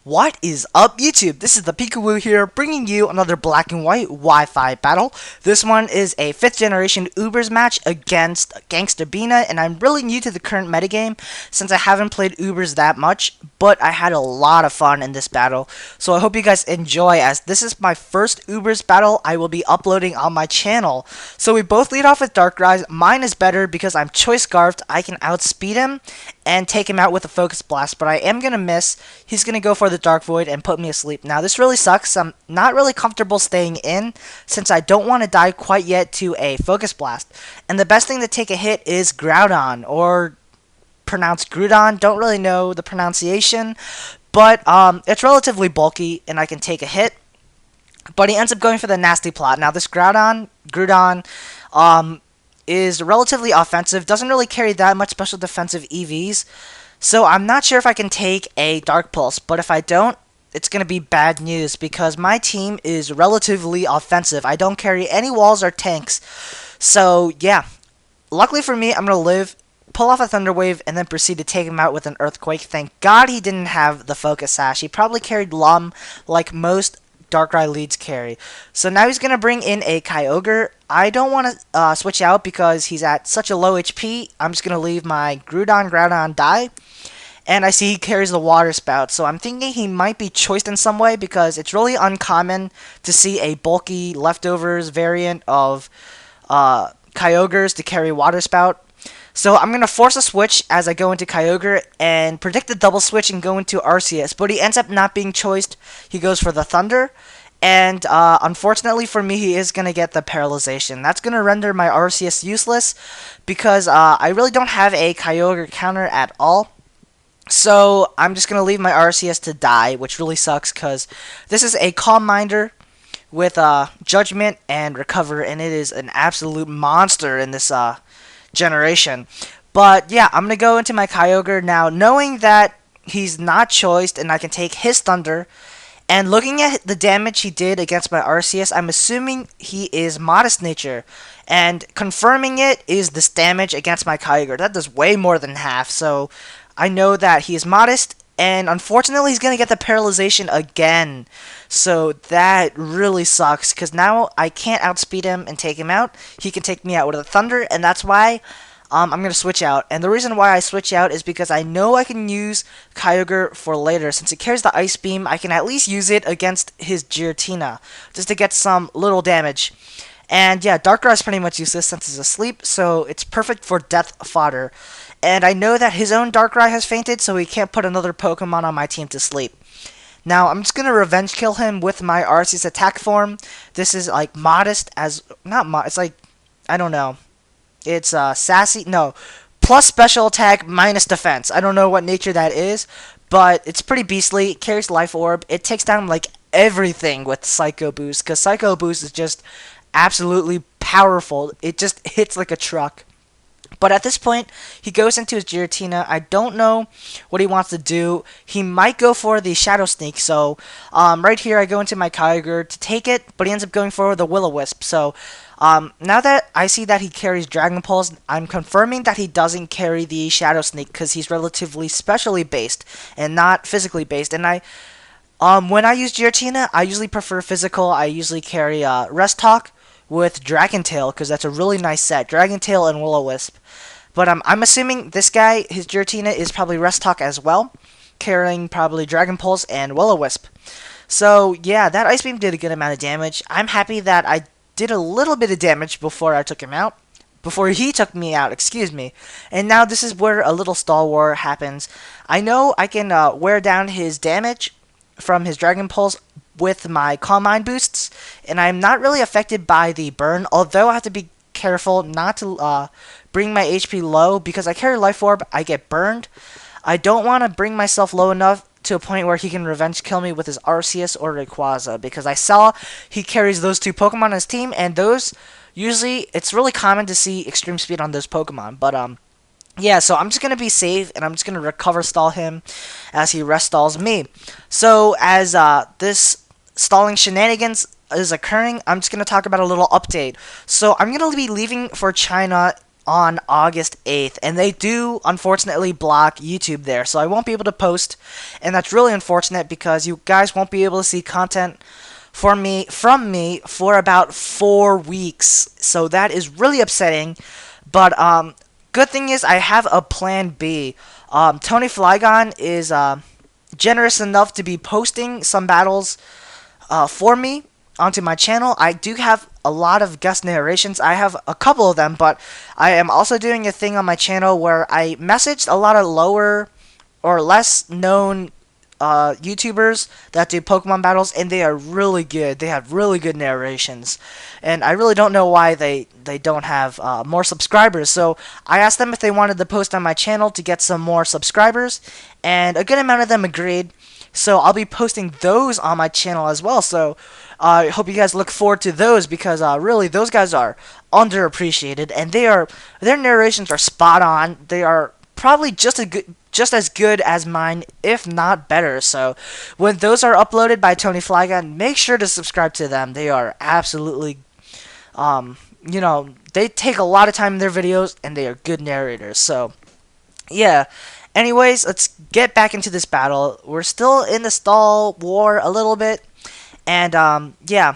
What is up, YouTube? This is ThePikaWu here, bringing you another black and white Wi-Fi battle. This one is a 5th generation Ubers match against GangstaBeana, and I'm really new to the current metagame since I haven't played Ubers that much, but I had a lot of fun in this battle. So I hope you guys enjoy, as this is my first Ubers battle I will be uploading on my channel. So we both lead off with Darkrai. Mine is better because I'm choice scarfed. I can outspeed him and take him out with a focus blast, but I am going to miss. He's going to go for the Dark Void and put me asleep. Now, this really sucks. I'm not really comfortable staying in since I don't want to die quite yet to a focus blast. And the best thing to take a hit is Groudon, or pronounced Groudon. Don't really know the pronunciation, but it's relatively bulky and I can take a hit. But he ends up going for the nasty plot. Now, this Groudon is relatively offensive, doesn't really carry that much special defensive EVs, so I'm not sure if I can take a Dark Pulse, but if I don't, it's going to be bad news because my team is relatively offensive. I don't carry any walls or tanks, so yeah, luckily for me, I'm going to live, pull off a Thunder Wave, and then proceed to take him out with an Earthquake. Thank God he didn't have the Focus Sash. He probably carried Lum like most Darkrai leads carry. So now he's going to bring in a Kyogre. I don't want to switch out because he's at such a low HP. I'm just going to leave my Groudon die. And I see he carries the Water Spout. So I'm thinking he might be choiced in some way because it's really uncommon to see a bulky leftovers variant of Kyogres to carry Water Spout. So I'm going to force a switch as I go into Kyogre and predict the double switch and go into Arceus. But he ends up not being choiced. He goes for the Thunder. And unfortunately for me, he is going to get the Paralyzation. That's going to render my Arceus useless because I really don't have a Kyogre counter at all. So I'm just going to leave my Arceus to die, which really sucks because this is a Calm Minder with Judgment and Recover. And it is an absolute monster in this generation. But yeah, I'm gonna go into my Kyogre now, knowing that he's not choiced and I can take his Thunder. And looking at the damage he did against my Arceus, I'm assuming he is Modest Nature. And confirming it is this damage against my Kyogre. That does way more than half, so I know that he is Modest. And unfortunately, he's going to get the Paralyzation again. So that really sucks, because now I can't outspeed him and take him out. He can take me out with a Thunder, and that's why I'm going to switch out. And the reason why I switch out is because I know I can use Kyogre for later. Since it carries the Ice Beam, I can at least use it against his Giratina, just to get some little damage. And yeah, Darkrai is pretty much useless since he's asleep, so it's perfect for death fodder. And I know that his own Darkrai has fainted, so he can't put another Pokemon on my team to sleep. Now, I'm just going to revenge kill him with my Arceus attack form. This is like modest as, it's like, I don't know. It's sassy, no, plus special attack minus defense. I don't know what nature that is, but it's pretty beastly. It carries Life Orb. It takes down like everything with Psycho Boost, because Psycho Boost is just absolutely powerful. It just hits like a truck. But at this point, he goes into his Giratina. I don't know what he wants to do. He might go for the Shadow Sneak. So right here, I go into my Kyogre to take it, but he ends up going for the Will-O-Wisp. So now that I see that he carries Dragon Pulse, I'm confirming that he doesn't carry the Shadow Sneak because he's relatively specially based and not physically based. And when I use Giratina, I usually prefer physical. I usually carry Rest Talk with Dragon Tail, because that's a really nice set. Dragon Tail and Will-O-Wisp. But I'm assuming this guy, his Giratina, is probably Rest Talk as well, carrying probably Dragon Pulse and Will-O-Wisp. So yeah, that Ice Beam did a good amount of damage. I'm happy that I did a little bit of damage before I took him out. Before he took me out, excuse me. And now this is where a little stall war happens. I know I can wear down his damage from his Dragon Pulse with my Calm Mind boosts, and I'm not really affected by the burn, although I have to be careful not to bring my HP low, because I carry Life Orb, I get burned. I don't want to bring myself low enough to a point where he can revenge kill me with his Arceus or Rayquaza, because I saw he carries those two Pokemon on his team, and those, usually, it's really common to see extreme speed on those Pokemon, but yeah, so I'm just going to be safe, and I'm just going to recover stall him as he rest stalls me. So as this stalling shenanigans is occurring, I'm just going to talk about a little update. So I'm going to be leaving for China on August 8th, and they do unfortunately block YouTube there, so I won't be able to post, and that's really unfortunate because you guys won't be able to see content from me for about 4 weeks. So that is really upsetting. But good thing is I have a plan B. Tony Flygon is generous enough to be posting some battles for me onto my channel. I do have a lot of guest narrations. I have a couple of them, but I am also doing a thing on my channel where I messaged a lot of lower or less known YouTubers that do Pokemon battles, and they are really good. They have really good narrations, and I really don't know why they don't have more subscribers. So I asked them if they wanted to post on my channel to get some more subscribers, and a good amount of them agreed. So I'll be posting those on my channel as well. So I hope you guys look forward to those because really those guys are underappreciated, and their narrations are spot on. They are probably just as good as mine, if not better. So when those are uploaded by Tony Flygon, make sure to subscribe to them. They are absolutely, they take a lot of time in their videos, and they are good narrators. So yeah. Anyways, let's get back into this battle. We're still in the stall war a little bit, and yeah,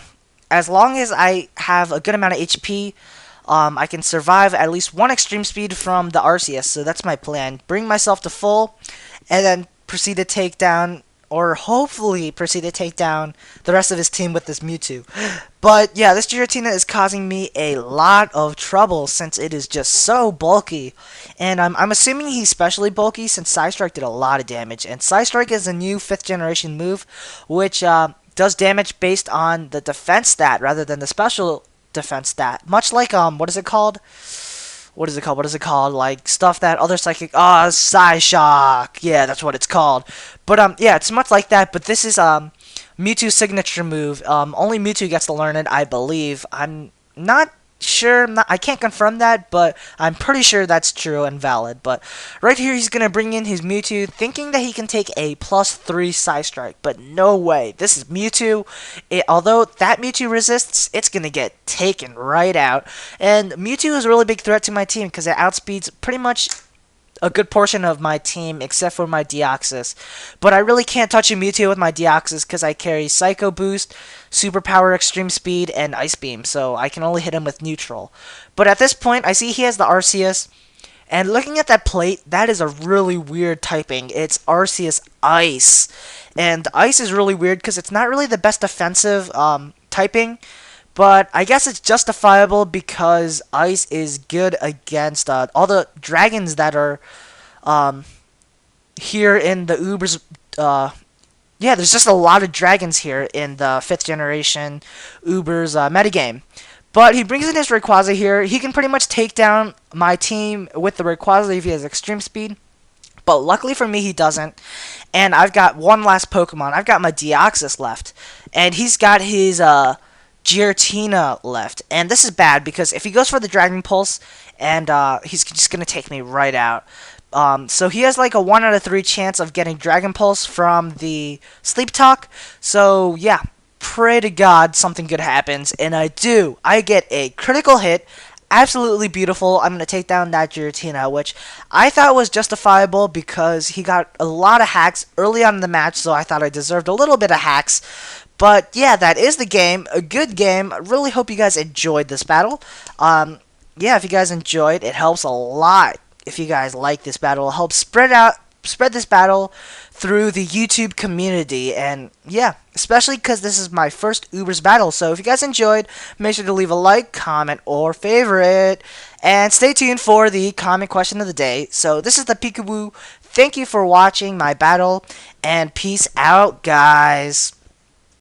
as long as I have a good amount of HP, I can survive at least one extreme speed from the Arceus, so that's my plan. Bring myself to full, and then proceed to take down, or hopefully proceed to take down, the rest of his team with this Mewtwo. But yeah, this Giratina is causing me a lot of trouble since it is just so bulky. And I'm assuming he's specially bulky since Psystrike did a lot of damage. And Psystrike is a new 5th generation move, which does damage based on the defense stat rather than the special defense stat. Much like, what is it called? What is it called? Like, stuff that other psychic... Psyshock! Yeah, that's what it's called. But, yeah, it's much like that, but this is, Mewtwo's signature move. Only Mewtwo gets to learn it, I believe. I'm not sure, I can't confirm that, but I'm pretty sure that's true and valid. But right here, he's going to bring in his Mewtwo, thinking that he can take a +3 Psystrike, but no way. This is Mewtwo. Although that Mewtwo resists, it's going to get taken right out. And Mewtwo is a really big threat to my team because it outspeeds pretty much a good portion of my team except for my Deoxys. But I really can't touch a Mewtwo with my Deoxys because I carry Psycho Boost, Superpower Extreme Speed, and Ice Beam, so I can only hit him with neutral. But at this point, I see he has the Arceus, and looking at that plate, that is a really weird typing. It's Arceus Ice, and Ice is really weird because it's not really the best defensive typing, but I guess it's justifiable because Ice is good against all the dragons that are here in the Ubers. Yeah, there's just a lot of dragons here in the 5th generation Ubers metagame. But he brings in his Rayquaza here. He can pretty much take down my team with the Rayquaza if he has extreme speed. But luckily for me, he doesn't. And I've got one last Pokemon. I've got my Deoxys left. And he's got his Giratina left, and this is bad because if he goes for the Dragon Pulse, and he's just gonna take me right out. So he has like a 1 out of 3 chance of getting Dragon Pulse from the Sleep Talk. So yeah, pray to God something good happens, and I do. I get a critical hit. Absolutely beautiful. I'm going to take down that Giratina, which I thought was justifiable because he got a lot of hacks early on in the match, so I thought I deserved a little bit of hacks. But yeah, that is the game. A good game. I really hope you guys enjoyed this battle. Yeah, if you guys enjoyed, it helps a lot. If you guys like this battle, it helps spread this battle through the YouTube community. And yeah, especially because this is my first Ubers battle. So if you guys enjoyed, make sure to leave a like, comment, or favorite. And stay tuned for the comment question of the day. So this is ThePikaWu. Thank you for watching my battle. And peace out, guys.